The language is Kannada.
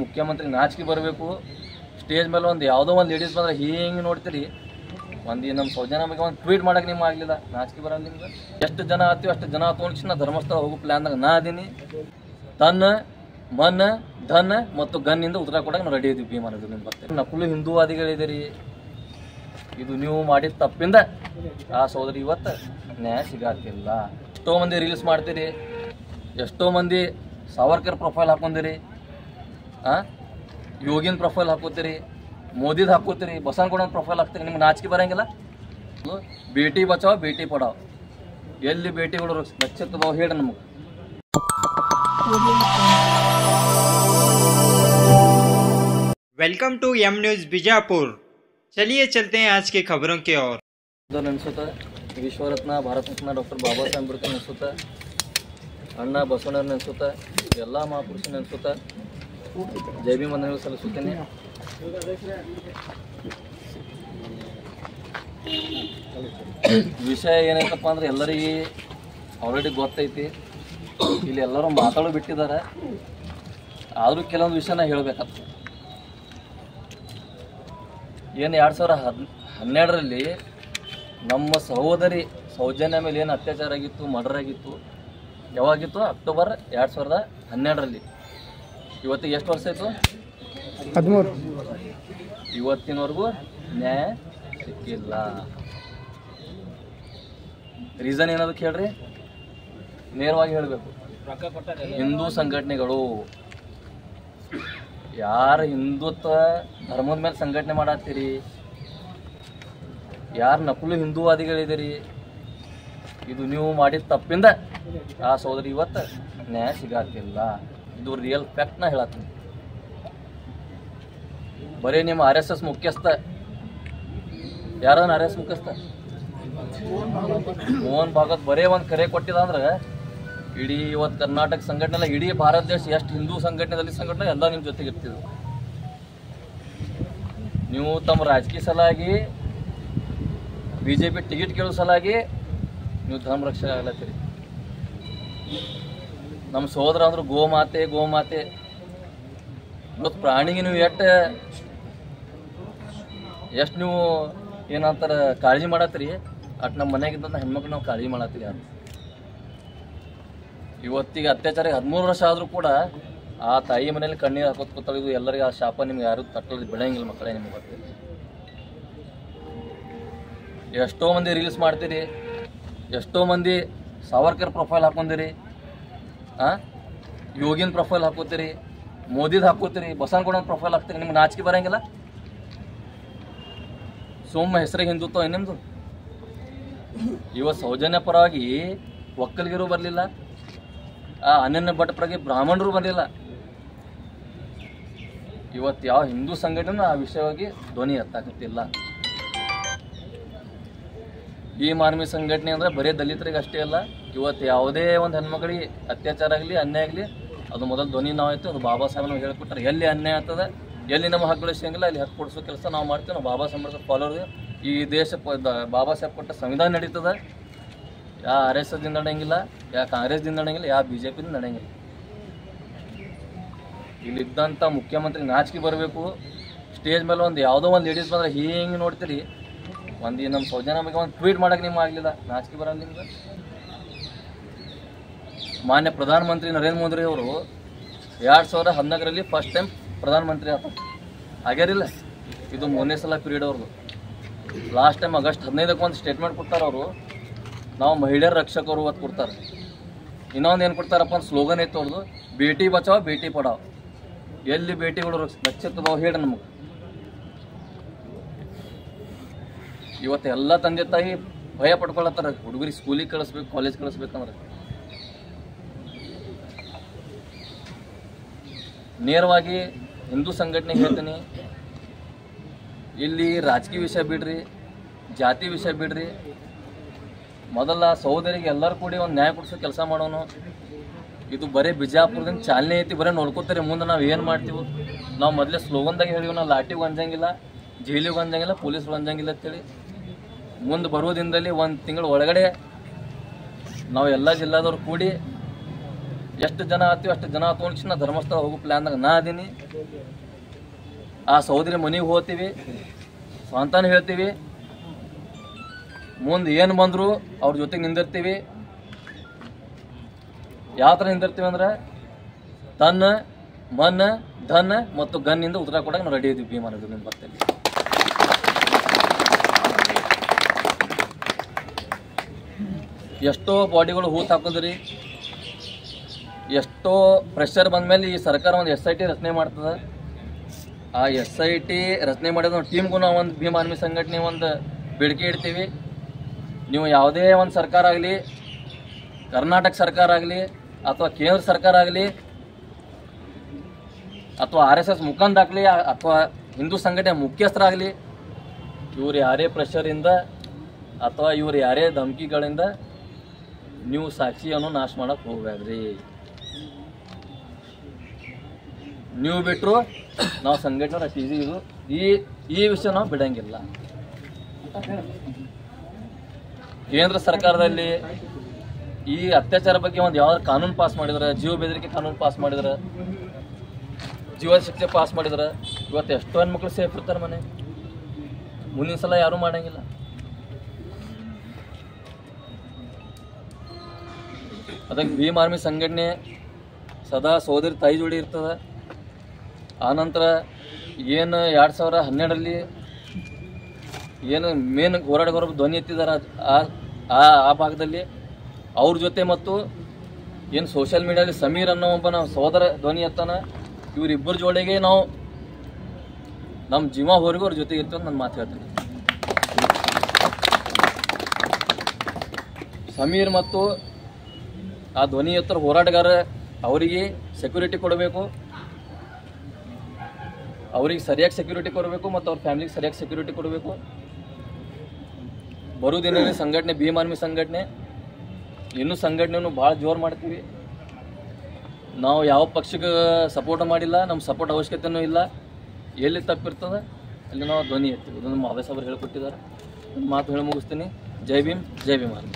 ಮುಖ್ಯಮಂತ್ರಿ ನಾಚಿಕೆ ಬರಬೇಕು. ಸ್ಟೇಜ್ ಮೇಲೆ ಒಂದು ಯಾವುದೋ ಒಂದು ಲೇಡೀಸ್ ಬಂದ್ರೆ ಹಿಂಗೆ ನೋಡ್ತೀರಿ. ಒಂದು ನಮ್ಮ ಸೌಜನ್ಯ ಬಗ್ಗೆ ಒಂದು ಟ್ವೀಟ್ ಮಾಡೋಕೆ ನಿಮ್ಗೆ ಆಗಲಿಲ್ಲ, ನಾಚಿಕೆ ಬರಲ್ಲ ನಿಮ್ಗೆ? ಎಷ್ಟು ಜನ ಆತೀವಿ ಅಷ್ಟು ಜನ ತೊಗೊಂಡು ನಾ ಧರ್ಮಸ್ಥಳ ಹೋಗೋ ಪ್ಲ್ಯಾನ್ದಾಗ ನಾ ಅದೀನಿ. ತನ್ನ ಮನ್ ಧನ್ ಮತ್ತು ಗನ್ನಿಂದ ಉತ್ತರ ಕೊಡೋಕೆ ನಾವು ರೆಡಿ ಇದ್ದೀವಿ. ಭೀಮ್ ಅನ್ನೋದು ನಿಮ್ಮ ಬರ್ತೀವಿ. ನಕಲು ಹಿಂದೂವಾದಿಗಳಿದ್ದೀರಿ. ಇದು ನೀವು ಮಾಡಿದ ತಪ್ಪಿಂದ ಆ ಸೋದರಿ ಇವತ್ತು ನ್ಯಾಯ ಸಿಗಾತಿಲ್ಲ. ಎಷ್ಟೋ ಮಂದಿ ರೀಲ್ಸ್ ಮಾಡ್ತೀರಿ, ಎಷ್ಟೋ ಮಂದಿ ಸಾವರ್ಕರ್ ಪ್ರೊಫೈಲ್ ಹಾಕೊಂಡಿರಿ, ಯೋಗಿನ ಪ್ರೊಫೈಲ್ ಹಾಕೋತೀರಿ, ಮೋದಿದು ಹಾಕೋತೀರಿ, ಬಸವನಗೌಡನ ಪ್ರೊಫೈಲ್ ಹಾಕ್ತೀರಿ. ನಿಮ್ಗೆ ನಾಚಿಕೆ ಬರೋಂಗಿಲ್ಲ? ಬೇಟಿ ಬಚಾವ್ ಬೇಟಿ ಪಡಾವ್. ಎಲ್ಲಿ ಬೇಟಿಗಳು ರಕ್ಷಿತದಾವ್ ಹೇಳಿ ನಮಗೆ. Welcome to M news Bijapur. चलिए चलते हैं आज की खबरों की ओर। ನೆನೆಸುತ್ತೆ ವಿಶ್ವರತ್ನ ಭಾರತ ರತ್ನ ಡಾಕ್ಟರ್ ಬಾಬಾ ಸಾಹೇಬ್ ಅಂಬೇಡ್ಕರ್ ನೆನೆಸುತ್ತೆ, ಅಣ್ಣ ಬಸವಣ್ಣವ್ರು ನೆನೆಸುತ್ತೆ, ಎಲ್ಲ ಮಹಾಪುರುಷರು ನೆನೆಸುತ್ತೆ. ಜೈ ಭೀಮ್ ವಂದನೆಗಳು ಸಲ್ಲಿಸುತ್ತೇನೆ. ವಿಷಯ ಏನೈತಪ್ಪ ಅಂದ್ರೆ ಎಲ್ಲರಿಗೆ ಆಲ್ರೆಡಿ ಗೊತ್ತೈತಿ. ಇಲ್ಲಿ ಎಲ್ಲರೂ ಮಾತಾಡೋ ಬಿಟ್ಟಿದ್ದಾರೆ, ಆದರೂ ಕೆಲವೊಂದು ವಿಷಯನ ಹೇಳಬೇಕಾಗ್ತದೆ. ಏನು 2012ರಲ್ಲಿ ನಮ್ಮ ಸಹೋದರಿ ಸೌಜನ್ಯ ಮೇಲೆ ಏನು ಅತ್ಯಾಚಾರ ಆಗಿತ್ತು, ಮರ್ಡರ್ ಆಗಿತ್ತು, ಯಾವಾಗಿತ್ತು? ಅಕ್ಟೋಬರ್ 2012ರಲ್ಲಿ. ಇವತ್ತಿಗೆ ಎಷ್ಟು ವರ್ಷ ಆಯಿತು? 13. ಇವತ್ತಿನವರೆಗೂ ನ್ಯಾಯ ಸಿಕ್ಕಿಲ್ಲ. ರೀಸನ್ ಏನದಕ್ಕೆ ಹೇಳ್ರಿ, ನೇರವಾಗಿ ಹೇಳಬೇಕು. ಹಿಂದೂ ಸಂಘಟನೆಗಳು, ಯಾರು ಹಿಂದುತ್ವ ಧರ್ಮದ ಮೇಲೆ ಸಂಘಟನೆ ಮಾಡತ್ತೀರಿ, ಯಾರು ನಕಲು ಹಿಂದೂವಾದಿಗಳಿದ್ದೀರಿ, ಇದು ನೀವು ಮಾಡಿದ ತಪ್ಪಿಂದ ಆ ಸೋದರಿ ಇವತ್ತು ನ್ಯಾಯ ಸಿಗಾತಿಲ್ಲ. ಇದು ರಿಯಲ್ ಫ್ಯಾಕ್ಟ್ನ ಹೇಳತ್ತೀನಿ. ಬರೀ ನಿಮ್ಮ RSS ಮುಖ್ಯಸ್ಥ ಯಾರನ್ನ RSS ಮುಖ್ಯಸ್ಥ ಮೋಹನ್ ಭಾಗವತ್ ಬರೇ ಒಂದು ಕರೆ ಕೊಟ್ಟಿದ ಅಂದ್ರೆ ಇಡೀ ಇವತ್ತು ಕರ್ನಾಟಕ ಸಂಘಟನೆ ಎಲ್ಲ, ಇಡೀ ಭಾರತ ದೇಶ ಎಷ್ಟು ಹಿಂದೂ ಸಂಘಟನೆ ದಲಿತ ಸಂಘಟನೆ ಎಲ್ಲ ನಿಮ್ಮ ಜೊತೆಗೆ ಇರ್ತಿದ್ರು. ನೀವು ತಮ್ಮ ರಾಜಕೀಯ ಸಲಾಗಿ BJP ಟಿಕೆಟ್ ಕೇಳೋ ಸಲಾಗಿ ನೀವು ಧರ್ಮ ರಕ್ಷಣೆ ಆಗ್ಲತ್ತೀರಿ. ನಮ್ಮ ಸಹೋದರ ಅಂದ್ರೆ ಗೋಮಾತೆ ಗೋಮಾತೆ. ಇವತ್ತು ಪ್ರಾಣಿಗೆ ನೀವು ಎಷ್ಟು ನೀವು ಏನಂತಾರ ಕಾಳಜಿ ಮಾಡತ್ತೀರಿ, ಅಟ್ ನಮ್ಮ ಮನೆಯಾಗಿದ್ದಂಥ ಹೆಣ್ಮಕ್ಳು ನಾವು ಕಾಳಜಿ ಮಾಡತ್ತೀರಿ. ಯಾರು ಇವತ್ತಿಗೆ ಅತ್ಯಾಚಾರ 13 ವರ್ಷ ಆದರೂ ಕೂಡ ಆ ತಾಯಿ ಮನೇಲಿ ಕಣ್ಣೀರು ಹಾಕೋತ್ ಕೂತಳಿದು ಎಲ್ಲರಿಗೆ ಆ ಶಾಪ ನಿಮ್ಗೆ ಯಾರು ತಟ್ಟಲು ಬೆಳೆಯಂಗಿಲ್ಲ ಮಕ್ಕಳೇ. ನಿಮ್ಗೆ ಗೊತ್ತಿದೆ. ಎಷ್ಟೋ ಮಂದಿ ರೀಲ್ಸ್ ಮಾಡ್ತೀರಿ, ಎಷ್ಟೋ ಮಂದಿ ಸಾವರ್ಕರ್ ಪ್ರೊಫೈಲ್ ಹಾಕೊಂಡಿರಿ, ಯೋಗಿನ ಪ್ರೊಫೈಲ್ ಹಾಕೋತೀರಿ, ಮೋದಿದು ಹಾಕೋತೀರಿ, ಬಸವನಗೌಡನ ಪ್ರೊಫೈಲ್ ಹಾಕ್ತೀರಿ. ನಿಮ್ಗೆ ನಾಚಿಕೆ ಬರೋಂಗಿಲ್ಲ? ಹೆಸರಿಗೆ ಹಿಂದುತ್ವ ನಿಮ್ಮದು. ಇವತ್ತು ಸೌಜನ್ಯ ಪರವಾಗಿ ಒಕ್ಕಲಿಗರು ಬರಲಿಲ್ಲ, ಆ ಅನನ್ಯ ಭಟ್ ಪರವಾಗಿ ಬ್ರಾಹ್ಮಣರು ಬರಲಿಲ್ಲ. ಇವತ್ತು ಯಾವ ಹಿಂದೂ ಸಂಘಟನೆ ಆ ವಿಷಯವಾಗಿ ಧ್ವನಿ ಎತ್ತಾಕತ್ತಿಲ್ಲ. ಈ ಮಾರ್ಮಿ ಸಂಘಟನೆ ಅಂದರೆ ಬರೀ ದಲಿತರಿಗೆ ಅಷ್ಟೇ ಅಲ್ಲ, ಇವತ್ತು ಯಾವುದೇ ಒಂದು ಹೆಣ್ಮಕ್ಳಿಗೆ ಅತ್ಯಾಚಾರ ಆಗಲಿ ಅನ್ಯಾಯ ಆಗಲಿ ಅದು ಮೊದಲು ಧ್ವನಿ ನಾವಾಯ್ತು. ಅದು ಬಾಬಾ ಸಾಹೇಬ್ ನಾವು ಹೇಳ್ಕೊಟ್ರೆ ಎಲ್ಲಿ ಅನ್ಯಾಯ ಆಗ್ತದೆ, ಎಲ್ಲಿ ನಮ್ಮ ಹಕ್ಕುಗಳು ಸಿಗಂಗಿಲ್ಲ ಅಲ್ಲಿ ಹಕ್ಕು ಕೊಡಿಸೋ ಕೆಲಸ ನಾವು ಮಾಡ್ತೀವಿ. ನಾವು ಬಾಬಾ ಸಾಹೇಬ್ ಫಾಲೋವರ್. ಈ ದೇಶ ಬಾಬಾ ಸಾಹೇಬ್ ಕೊಟ್ಟ ಸಂವಿಧಾನ ನಡೀತದೆ. ಯಾವ RSS ದಿಂದ ನಡೆಯಂಗಿಲ್ಲ, ಯಾವ ಕಾಂಗ್ರೆಸ್ದಿಂದ ನಡೆಯಂಗಿಲ್ಲ, ಯಾವ BJPದಿಂದ ನಡೆಯಂಗಿಲ್ಲ. ಇಲ್ಲಿದ್ದಂಥ ಮುಖ್ಯಮಂತ್ರಿ ನಾಚಿಕೆ ಬರಬೇಕು. ಸ್ಟೇಜ್ ಮೇಲೆ ಒಂದು ಯಾವುದೋ ಒಂದು ಲೇಡೀಸ್ ಬಂದ್ರೆ ಹಿಂಗೆ ನೋಡ್ತೀರಿ. ಒಂದು ನಮ್ಮ ಸೌಜನ್ಯ ಬಗ್ಗೆ ಒಂದು ಟ್ವೀಟ್ ಮಾಡೋಕೆ ನಿಮ್ಗೆ ಆಗಲಿಲ್ಲ, ನಾಚಿಕೆ ಬರಲ್ಲ ನಿಮ್ಗೆ? ಮಾನ್ಯ ಪ್ರಧಾನಮಂತ್ರಿ ನರೇಂದ್ರ ಮೋದಿ ಅವರು 2014ರಲ್ಲಿ ಫಸ್ಟ್ ಟೈಮ್ ಪ್ರಧಾನಮಂತ್ರಿ ಆಗ್ಯಾರಿಲ್ಲ. ಇದು 3ನೇ ಸಲ ಪೀರಿಯಡ್ ಅವ್ರದ್ದು. ಲಾಸ್ಟ್ ಟೈಮ್ ಆಗಸ್ಟ್ 15ಕ್ಕೆ ಒಂದು ಸ್ಟೇಟ್ಮೆಂಟ್ ಕೊಡ್ತಾರೆ ಅವರು, ನಾವು ಮಹಿಳೆಯರ ರಕ್ಷಕರು ಅಂತ ಕೊಡ್ತಾರೆ. ಇನ್ನೊಂದು ಏನು ಕೊಡ್ತಾರಪ್ಪ ಒಂದು ಸ್ಲೋಗನ್ ಐತೆ ಅವ್ರದ್ದು, ಬೇಟಿ ಬಚಾವ್ ಬೇಟಿ ಪಡಾವ್. ಎಲ್ಲಿ ಬೇಟಿಗಳು ರಕ್ಷಿತದಾವ್ ಹೇಳಿ ನಮಗೆ. ಇವತ್ತು ಎಲ್ಲ ತಂದೆ ತಾಯಿ ಭಯ ಪಡ್ಕೊಳತ್ತಾರೆ ಹುಡುಗರಿಗೆ ಸ್ಕೂಲಿಗೆ ಕಳಿಸ್ಬೇಕು, ಕಾಲೇಜ್ ಕಳಿಸ್ಬೇಕಂದ್ರೆ. ನೇರವಾಗಿ ಹಿಂದೂ ಸಂಘಟನೆ ಹೇಳ್ತೀನಿ, ಇಲ್ಲಿ ರಾಜಕೀಯ ವಿಷಯ ಬಿಡ್ರಿ, ಜಾತಿ ವಿಷಯ ಬಿಡ್ರಿ. ಮೊದಲ ಸಹೋದರಿಗೆ ಎಲ್ಲರೂ ಕೂಡಿ ಒಂದು ನ್ಯಾಯ ಕೊಡಿಸೋ ಕೆಲಸ ಮಾಡೋನು. ಇದು ಬರೀ ಬಿಜಾಪುರದಿಂದ ಚಾಲನೆ ಐತಿ, ಬರೀ ನೋಡ್ಕೋತಾರೆ. ಮುಂದೆ ನಾವು ಏನು ಮಾಡ್ತೀವಿ, ನಾವು ಮೊದಲೇ ಸ್ಲೋಗನ್ದಾಗ ಹೇಳಿವಿ, ನಾವು ಲಾಟಿಗೆ ಅಂಜಂಗಿಲ್ಲ, ಜೈಲಿಗೆ ಅಂಜಂಗಿಲ್ಲ, ಪೊಲೀಸ್ರು ಅಂಜಂಗಿಲ್ಲ ಅಂತೇಳಿ. ಮುಂದೆ ಬರುವ ದಿನದಲ್ಲಿ 1 ತಿಂಗಳ ಒಳಗಡೆ ನಾವು ಎಲ್ಲ ಜಿಲ್ಲಾದವ್ರು ಕೂಡಿ ಎಷ್ಟು ಜನ ಆತೀವಿ ಅಷ್ಟು ಜನ ತೊಗೊಂಡು ಧರ್ಮಸ್ಥಳ ಹೋಗೋ ಪ್ಲ್ಯಾನ್ದಾಗ ನಾ ಅದೀನಿ. ಆ ಸಹೋದರಿ ಮನೆಗೆ ಹೋಗ್ತೀವಿ, ಸ್ವಂತಾನ ಹೇಳ್ತೀವಿ, ಮುಂದೆ ಏನು ಬಂದರೂ ಅವ್ರ ಜೊತೆಗೆ ನಿಂದಿರ್ತೀವಿ. ಯಾವ ಥರ ನಿಂದಿರ್ತೀವಿ ಅಂದ್ರೆ ತನ್ನ ಮನ್ ಧನ್ ಮತ್ತು ಗನ್ನಿಂದ ಉತ್ತರ ಕೊಡಕ್ಕೆ ನಾವು ರೆಡಿ ಇದ್ದೀವಿ ಭೀಮಾ ನದಿ ಬರ್ತೇವೆ. ಎಷ್ಟೋ ಬಾಡಿಗಳು ಹೂತು ಹಾಕೋದ್ರಿ, ಎಷ್ಟೋ ಪ್ರೆಷರ್ ಬಂದ ಮೇಲೆ ಈ ಸರ್ಕಾರ ಒಂದು SIT ರಚನೆ ಮಾಡ್ತದೆ. ಆ SIT ರಚನೆ ಮಾಡಿದ ನಾವು ಟೀಮ್ಗೂ ನಾವು ಒಂದು ಭೀಮ್ ಆರ್ಮಿ ಸಂಘಟನೆ ಒಂದು ಬೇಡಿಕೆ ಇಡ್ತೀವಿ. ನೀವು ಯಾವುದೇ ಒಂದು ಸರ್ಕಾರ ಆಗಲಿ, ಕರ್ನಾಟಕ ಸರ್ಕಾರ ಆಗಲಿ ಅಥವಾ ಕೇಂದ್ರ ಸರ್ಕಾರ ಆಗಲಿ ಅಥವಾ RSS ಮುಖಂಡಾಗಲಿ ಅಥವಾ ಹಿಂದೂ ಸಂಘಟನೆ ಮುಖ್ಯಸ್ಥರಾಗಲಿ, ಇವ್ರು ಯಾರೇ ಪ್ರೆಷರಿಂದ ಅಥವಾ ಇವ್ರು ಯಾರೇ ಧಮಕಿಗಳಿಂದ ನೀವು ಸಾಕ್ಷಿಯನ್ನು ನಾಶ ಮಾಡಕ್ಕೆ ಹೋಗ್ಬೇಡ್ರಿ. ನೀವು ಬಿಟ್ಟರು ನಾವು ಸಂಘಟನೆ ಅಷ್ಟು ಈಸಿ ಇದು. ಈ ವಿಷಯ ನಾವು ಬಿಡಂಗಿಲ್ಲ. ಕೇಂದ್ರ ಸರ್ಕಾರದಲ್ಲಿ ಈ ಅತ್ಯಾಚಾರ ಬಗ್ಗೆ ಒಂದು ಯಾವ್ದಾರು ಕಾನೂನು ಪಾಸ್ ಮಾಡಿದ್ರೆ, ಜೀವ ಬೆದರಿಕೆ ಕಾನೂನು ಪಾಸ್ ಮಾಡಿದ್ರೆ, ಜೀವ ಶಿಕ್ಷೆ ಪಾಸ್ ಮಾಡಿದ್ರೆ ಇವತ್ತು ಎಷ್ಟೋ ಹೆಣ್ಮಕ್ಳು ಸೇಫ್ ಇರ್ತಾರೆ ಮನೆ. ಮುಂದಿನ ಸಲ ಯಾರೂ ಮಾಡಂಗಿಲ್ಲ. ಅದಕ್ಕೆ ಭೀಮ್ ಆರ್ಮಿ ಸಂಘಟನೆ ಸದಾ ಸೋದರಿ ತಾಯಿ ಜೋಡಿ ಇರ್ತದೆ. ಆನಂತರ ಏನು 2012ರಲ್ಲಿ ಏನು ಮೇನ್ ಹೋರಾಟಗಾರರು ಧ್ವನಿ ಎತ್ತಿದ್ದಾರೆ ಆ ಭಾಗದಲ್ಲಿ ಅವ್ರ ಜೊತೆ ಮತ್ತು ಏನು ಸೋಷಿಯಲ್ ಮೀಡಿಯಾದಲ್ಲಿ ಸಮೀರ್ ಅನ್ನೋ ಒಬ್ಬ ನಾವು ಸಹೋದರ ಧ್ವನಿ ಎತ್ತಾನ, ಇವರಿಬ್ಬರ ಜೋಡಿಗೆ ನಾವು ನಮ್ಮ ಜೀವ ಹೊರಗೂ ಅವ್ರ ಜೊತೆಗೆ ಇರ್ತದೆ ನಾನು ಮಾತು ಹೇಳ್ತೀನಿ. ಸಮೀರ್ ಮತ್ತು ಆ ಧ್ವನಿ ಎತ್ತರ ಹೋರಾಟಗಾರ ಅವರಿಗೆ ಸೆಕ್ಯೂರಿಟಿ ಕೊಡಬೇಕು, ಅವ್ರಿಗೆ ಸರಿಯಾಗಿ ಸೆಕ್ಯೂರಿಟಿ ಕೊಡಬೇಕು ಮತ್ತು ಅವ್ರ ಫ್ಯಾಮಿಲಿಗೆ ಸರಿಯಾಗಿ ಸೆಕ್ಯೂರಿಟಿ ಕೊಡಬೇಕು. ಬರೋ ದಿನದಲ್ಲಿ ಸಂಘಟನೆ ಭೀಮ್ ಆರ್ಮಿ ಸಂಘಟನೆ ಇನ್ನೂ ಸಂಘಟನೆಯನ್ನು ಭಾಳ ಜೋರು ಮಾಡ್ತೀವಿ. ನಾವು ಯಾವ ಪಕ್ಷಕ್ಕೆ ಸಪೋರ್ಟ್ ಮಾಡಿಲ್ಲ, ನಮ್ಮ ಸಪೋರ್ಟ್ ಅವಶ್ಯಕತೆಯೂ ಇಲ್ಲ. ಎಲ್ಲಿ ತಪ್ಪಿರ್ತದೆ ಅಲ್ಲಿ ನಾವು ಧ್ವನಿ ಎತ್ತೀವಿ. ಅದನ್ನು ಮಾದೇಶ್ ಅವರು ಹೇಳ್ಕೊಟ್ಟಿದ್ದಾರೆ. ಮಾತು ಹೇಳಿ ಮುಗಿಸ್ತೀನಿ. ಜೈ ಭೀಮ್, ಜೈ ಭೀಮ್ ಆರ್ಮಿ.